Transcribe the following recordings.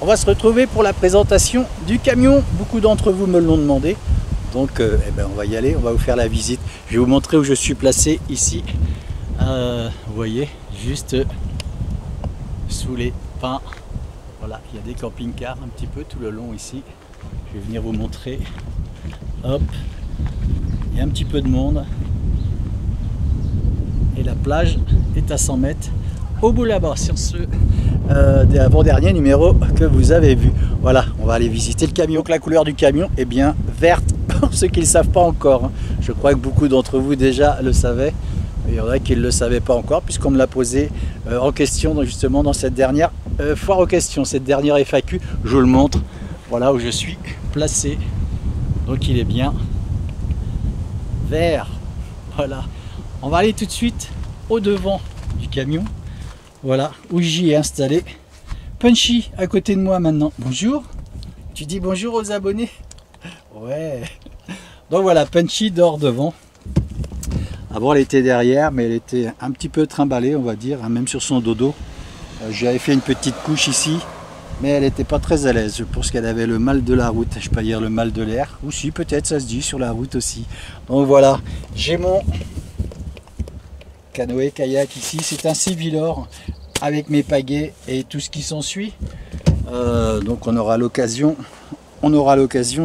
on va se retrouver pour la présentation du camion. Beaucoup d'entre vous me l'ont demandé. Donc eh ben, on va y aller, on va vous faire la visite. Je vais vous montrer où je suis placé ici. Vous voyez, juste sous les pins. Voilà, il y a des camping-cars un petit peu tout le long ici. Je vais venir vous montrer. Hop, il y a un petit peu de monde. Et la plage est à 100 mètres au bout là-bas sur ce avant-dernier numéro que vous avez vu. Voilà, on va aller visiter le camion. Donc la couleur du camion est bien verte pour ceux qui ne le savent pas encore. Je crois que beaucoup d'entre vous déjà le savaient. Il y en a qui ne le savaient pas encore puisqu'on me l'a posé en question justement dans cette dernière foire aux questions, cette dernière FAQ. Je vous le montre, voilà où je suis placé. Donc il est bien vert. Voilà, on va aller tout de suite au devant du camion. Voilà où j'y ai installé. Punchy à côté de moi maintenant. Bonjour. Tu dis bonjour aux abonnés? Ouais. Donc voilà, Punchy dort devant. Avant elle était derrière, mais elle était un petit peu trimballée, on va dire, hein, même sur son dodo. J'avais fait une petite couche ici, mais elle n'était pas très à l'aise. Je pense qu'elle avait le mal de la route. Je peux pas dire le mal de l'air. Ou si, peut-être ça se dit sur la route aussi. Donc voilà, j'ai mon canoë kayak ici. C'est un Civilor avec mes pagaies et tout ce qui s'ensuit. Donc on aura l'occasion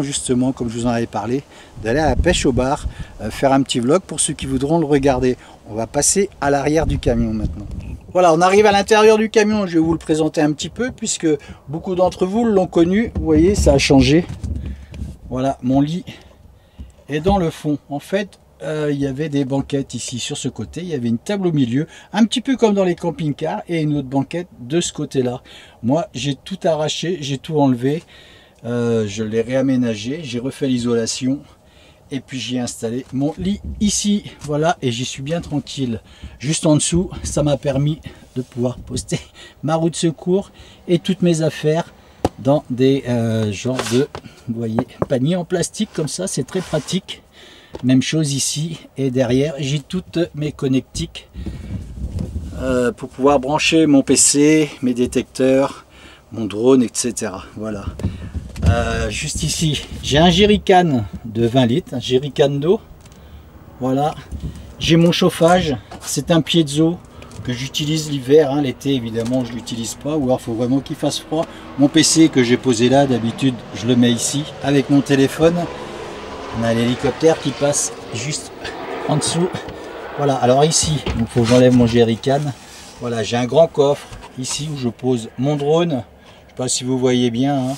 justement, comme je vous en avais parlé, d'aller à la pêche au bar, faire un petit vlog pour ceux qui voudront le regarder. On va passer à l'arrière du camion maintenant. Voilà, on arrive à l'intérieur du camion. Je vais vous le présenter un petit peu puisque beaucoup d'entre vous l'ont connu. Vous voyez, ça a changé. Voilà, mon lit est dans le fond. En fait, il y avait des banquettes ici sur ce côté. Il y avait une table au milieu, un petit peu comme dans les camping-cars, et une autre banquette de ce côté-là. Moi, j'ai tout arraché, j'ai tout enlevé. Je l'ai réaménagé, j'ai refait l'isolation et puis j'ai installé mon lit ici, voilà, et j'y suis bien tranquille. Juste en dessous, ça m'a permis de pouvoir poster ma roue de secours et toutes mes affaires dans des genres de, vous voyez, paniers en plastique comme ça, c'est très pratique. Même chose ici, et derrière j'ai toutes mes connectiques pour pouvoir brancher mon PC, mes détecteurs, mon drone, etc. Voilà. Juste ici, j'ai un jerrycan de 20 litres, un jerrycan d'eau. Voilà, j'ai mon chauffage, c'est un piezo que j'utilise l'hiver, hein. L'été évidemment je l'utilise pas, ou alors il faut vraiment qu'il fasse froid. Mon PC que j'ai posé là, d'habitude je le mets ici avec mon téléphone. On a l'hélicoptère qui passe juste en dessous. Voilà, alors ici, il faut que j'enlève mon jerrycan. Voilà, j'ai un grand coffre ici où je pose mon drone. Je ne sais pas si vous voyez bien, hein.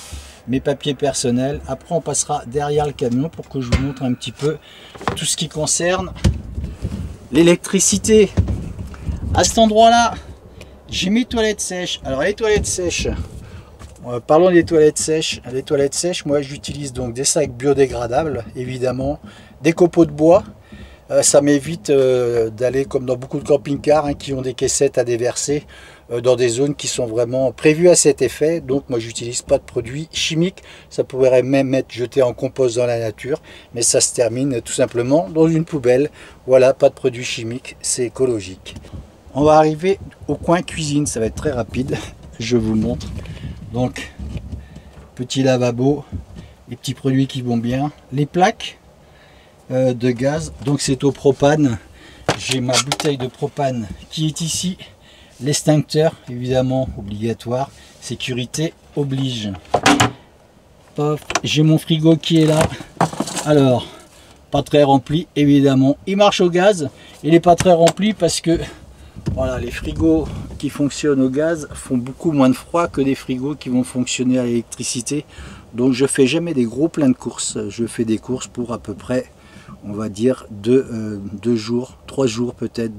Mes papiers personnels. Après on passera derrière le camion pour que je vous montre un petit peu tout ce qui concerne l'électricité. À cet endroit là j'ai mes toilettes sèches. Alors les toilettes sèches, parlons des toilettes sèches. Les toilettes sèches, moi j'utilise donc des sacs biodégradables, évidemment, des copeaux de bois. Ça m'évite d'aller comme dans beaucoup de camping-cars, hein, qui ont des caissettes à déverser dans des zones qui sont vraiment prévues à cet effet. Donc moi j'utilise pas de produits chimiques. Ça pourrait même être jeté en compost dans la nature, mais ça se termine tout simplement dans une poubelle. Voilà, pas de produits chimiques, c'est écologique. On va arriver au coin cuisine, ça va être très rapide. Je vous le montre. Donc petit lavabo, les petits produits qui vont bien, les plaques de gaz, donc c'est au propane. J'ai ma bouteille de propane qui est ici, l'extincteur évidemment obligatoire, sécurité oblige. J'ai mon frigo qui est là. Alors pas très rempli évidemment, il marche au gaz, il n'est pas très rempli parce que voilà, les frigos qui fonctionnent au gaz font beaucoup moins de froid que des frigos qui vont fonctionner à l'électricité. Donc je fais jamais des gros pleins de courses, je fais des courses pour à peu près, on va dire 2 jours, 3 jours peut-être,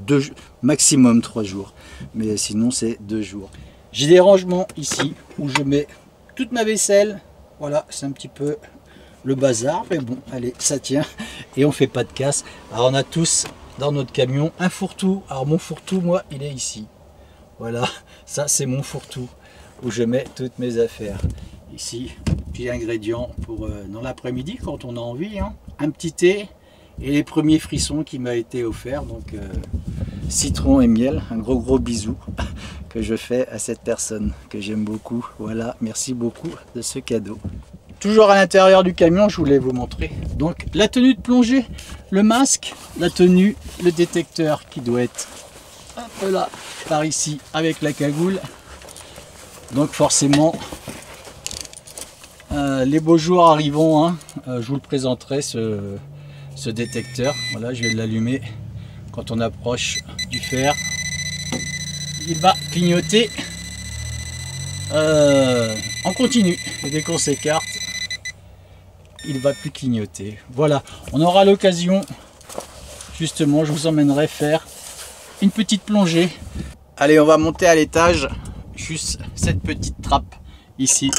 maximum 3 jours, mais sinon c'est 2 jours. J'ai des rangements ici où je mets toute ma vaisselle. Voilà, c'est un petit peu le bazar, mais bon, allez, ça tient et on fait pas de casse. Alors on a tous dans notre camion un fourre-tout. Alors mon fourre-tout, moi, il est ici. Voilà, ça c'est mon fourre-tout où je mets toutes mes affaires. Ici, petit ingrédient pour dans l'après-midi quand on a envie, hein. Un petit thé et les premiers frissons qui m'a été offert, donc citron et miel. Un gros bisou que je fais à cette personne que j'aime beaucoup. Voilà, merci beaucoup de ce cadeau. Toujours à l'intérieur du camion, je voulais vous montrer donc la tenue de plongée, le masque, la tenue, le détecteur qui doit être hop là, par ici avec la cagoule. Donc forcément, les beaux jours arrivont, hein. Je vous le présenterai ce détecteur. Voilà, je vais l'allumer quand on approche du fer. Il va clignoter en continu et dès qu'on s'écarte, il va plus clignoter. Voilà, on aura l'occasion, justement, je vous emmènerai faire une petite plongée. Allez, on va monter à l'étage, juste cette petite trappe ici.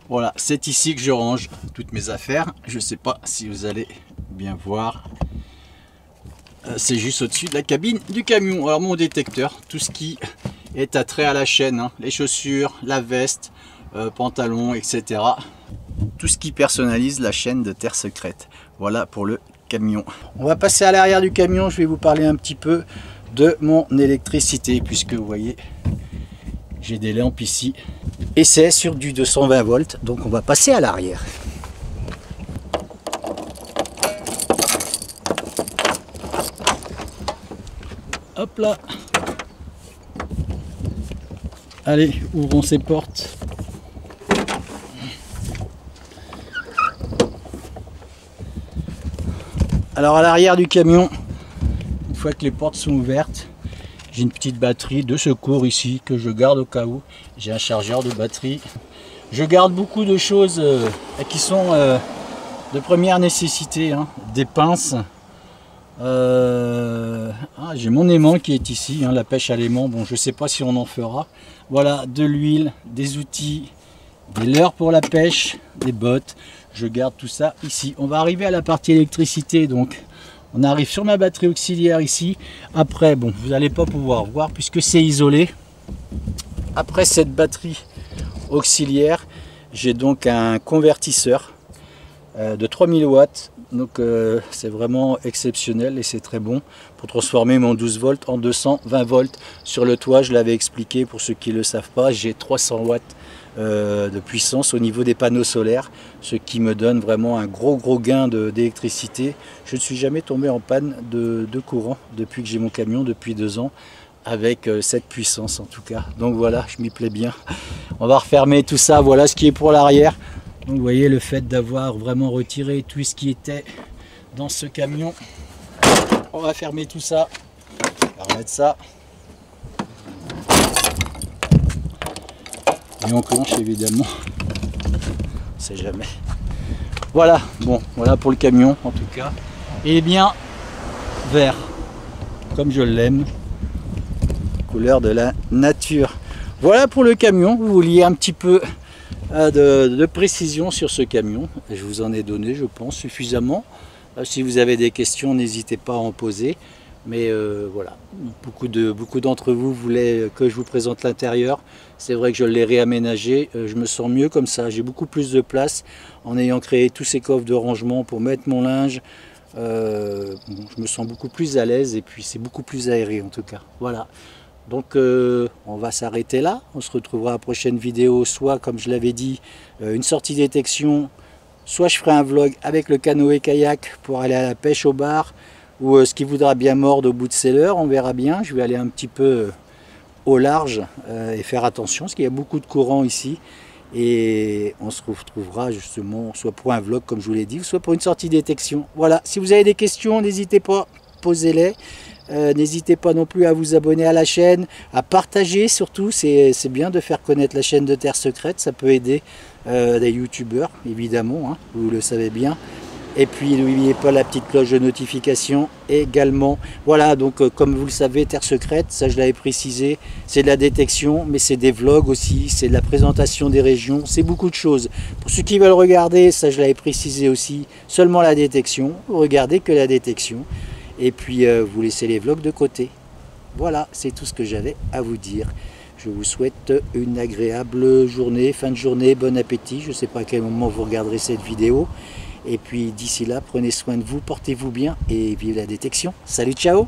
Voilà, c'est ici que je range toutes mes affaires. Je ne sais pas si vous allez bien voir. C'est juste au-dessus de la cabine du camion. Alors mon détecteur, tout ce qui est attrait à la chaîne, hein, les chaussures, la veste, pantalon, etc. Tout ce qui personnalise la chaîne de Terre Secrète. Voilà pour le camion. On va passer à l'arrière du camion. Je vais vous parler un petit peu de mon électricité, puisque vous voyez, j'ai des lampes ici. Et c'est sur du 220 volts. Donc on va passer à l'arrière. Hop là. Allez, ouvrons ces portes. Alors à l'arrière du camion, une fois que les portes sont ouvertes, j'ai une petite batterie de secours ici que je garde au cas où. J'ai un chargeur de batterie. Je garde beaucoup de choses qui sont de première nécessité, hein. Des pinces. J'ai mon aimant qui est ici, hein, la pêche à l'aimant. Bon, je ne sais pas si on en fera. Voilà, de l'huile, des outils, des leurres pour la pêche, des bottes. Je garde tout ça ici. On va arriver à la partie électricité. Donc, on arrive sur ma batterie auxiliaire ici. Après, bon, vous n'allez pas pouvoir voir puisque c'est isolé. Après cette batterie auxiliaire, j'ai donc un convertisseur de 3000 watts. Donc c'est vraiment exceptionnel et c'est très bon pour transformer mon 12 volts en 220 volts. Sur le toit, je l'avais expliqué pour ceux qui ne le savent pas, j'ai 300 watts de puissance au niveau des panneaux solaires, ce qui me donne vraiment un gros gain d'électricité. Je ne suis jamais tombé en panne de courant depuis que j'ai mon camion, depuis 2 ans, avec cette puissance en tout cas. Donc voilà, je m'y plais bien. On va refermer tout ça, voilà ce qui est pour l'arrière. Donc vous voyez le fait d'avoir vraiment retiré tout ce qui était dans ce camion. On va fermer tout ça, on va remettre ça. Et on clenche évidemment, on sait jamais. Voilà, bon, voilà pour le camion en tout cas. Et bien vert, comme je l'aime, couleur de la nature. Voilà pour le camion, vous vouliez un petit peu de précision sur ce camion. Je vous en ai donné, je pense, suffisamment. Si vous avez des questions, n'hésitez pas à en poser. Mais voilà, beaucoup d'entre vous voulaient que je vous présente l'intérieur. C'est vrai que je l'ai réaménagé, je me sens mieux comme ça. J'ai beaucoup plus de place en ayant créé tous ces coffres de rangement pour mettre mon linge. Je me sens beaucoup plus à l'aise et puis c'est beaucoup plus aéré en tout cas. Voilà. Donc on va s'arrêter là, on se retrouvera à la prochaine vidéo, soit comme je l'avais dit, une sortie détection, soit je ferai un vlog avec le canoë-kayak pour aller à la pêche au bar, ou ce qui voudra bien mordre au bout de ces heures, on verra bien. Je vais aller un petit peu au large et faire attention, parce qu'il y a beaucoup de courant ici, et on se retrouvera justement soit pour un vlog comme je vous l'ai dit, soit pour une sortie détection. Voilà, si vous avez des questions, n'hésitez pas, posez-les. N'hésitez pas non plus à vous abonner à la chaîne, à partager surtout, c'est bien de faire connaître la chaîne de Terre Secrète, ça peut aider des youtubeurs évidemment, hein, vous le savez bien. Et puis n'oubliez pas la petite cloche de notification également. Voilà, donc comme vous le savez, Terre Secrète, ça je l'avais précisé, c'est de la détection, mais c'est des vlogs aussi, c'est de la présentation des régions, c'est beaucoup de choses. Pour ceux qui veulent regarder, ça je l'avais précisé aussi, seulement la détection, vous regardez que la détection. Et puis vous laissez les vlogs de côté. Voilà, c'est tout ce que j'avais à vous dire. Je vous souhaite une agréable journée, fin de journée, bon appétit. Je ne sais pas à quel moment vous regarderez cette vidéo. Et puis d'ici là, prenez soin de vous, portez-vous bien et vive la détection. Salut, ciao!